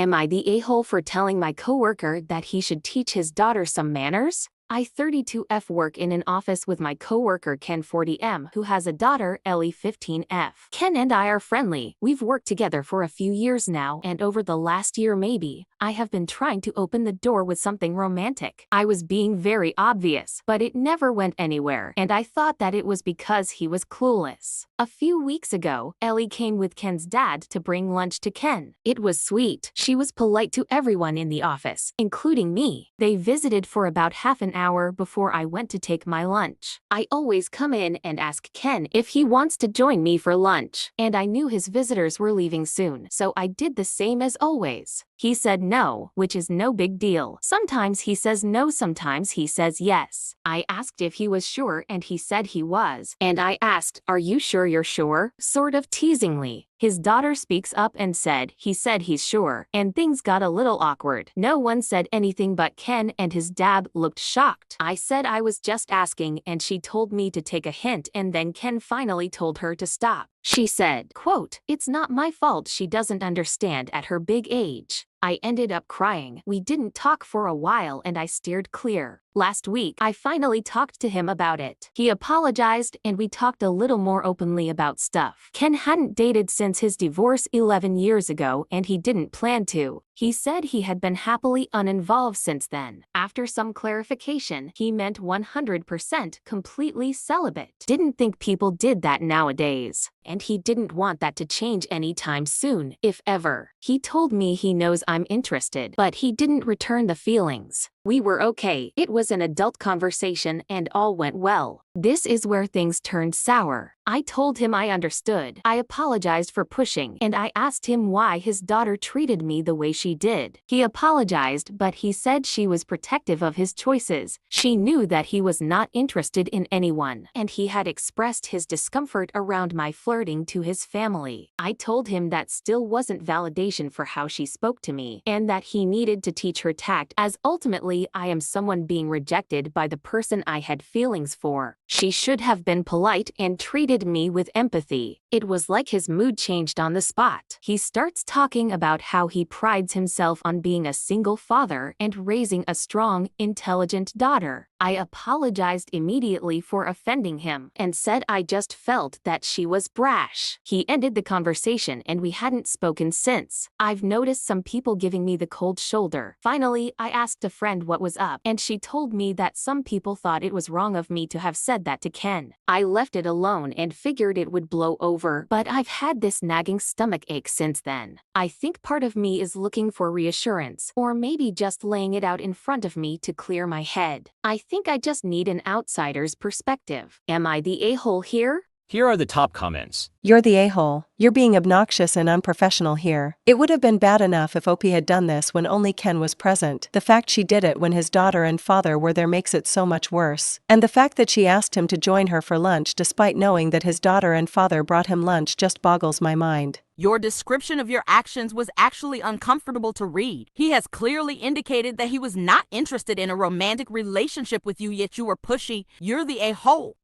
Am I the a-hole for telling my coworker that he should teach his daughter some manners? I 32F work in an office with my coworker Ken 40M who has a daughter Ellie 15F. Ken and I are friendly. We've worked together for a few years now, and over the last year maybe, I have been trying to open the door with something romantic. I was being very obvious, but it never went anywhere, and I thought that it was because he was clueless. A few weeks ago, Ellie came with Ken's dad to bring lunch to Ken. It was sweet. She was polite to everyone in the office, including me. They visited for about half an hour before I went to take my lunch. I always come in and ask Ken if he wants to join me for lunch, and I knew his visitors were leaving soon, so I did the same as always. He said no, which is no big deal. Sometimes he says no, sometimes he says yes. I asked if he was sure and he said he was. And I asked, "Are you sure you're sure?" Sort of teasingly. His daughter speaks up and said he's sure, and things got a little awkward. No one said anything but Ken, and his dad looked shocked. I said I was just asking, and she told me to take a hint, and then Ken finally told her to stop. She said, quote, "It's not my fault she doesn't understand at her big age." I ended up crying. We didn't talk for a while and I steered clear. Last week, I finally talked to him about it. He apologized and we talked a little more openly about stuff. Ken hadn't dated since his divorce 11 years ago and he didn't plan to. He said he had been happily uninvolved since then. After some clarification, he meant 100% completely celibate. Didn't think people did that nowadays. And he didn't want that to change anytime soon, if ever. He told me he knows I'm interested, but he didn't return the feelings. We were okay. It was an adult conversation and all went well. This is where things turned sour. I told him I understood. I apologized for pushing, and I asked him why his daughter treated me the way she did. He apologized, but he said she was protective of his choices. She knew that he was not interested in anyone, and he had expressed his discomfort around my flirting to his family. I told him that still wasn't validation for how she spoke to me, and that he needed to teach her tact, as ultimately I am someone being rejected by the person I had feelings for. She should have been polite and treated me with empathy. It was like his mood changed on the spot. He starts talking about how he prides himself on being a single father and raising a strong, intelligent daughter. I apologized immediately for offending him and said I just felt that she was brash. He ended the conversation and we hadn't spoken since. I've noticed some people giving me the cold shoulder. Finally, I asked a friend what was up, and she told me that some people thought it was wrong of me to have said that to Ken. I left it alone and figured it would blow over, but I've had this nagging stomach ache since then. I think part of me is looking for reassurance, or maybe just laying it out in front of me to clear my head. I think I just need an outsider's perspective. Am I the a-hole here? Here are the top comments. You're the a-hole. You're being obnoxious and unprofessional here. It would have been bad enough if OP had done this when only Ken was present. The fact she did it when his daughter and father were there makes it so much worse. And the fact that she asked him to join her for lunch despite knowing that his daughter and father brought him lunch just boggles my mind. Your description of your actions was actually uncomfortable to read. He has clearly indicated that he was not interested in a romantic relationship with you, yet you were pushy. You're the a-hole.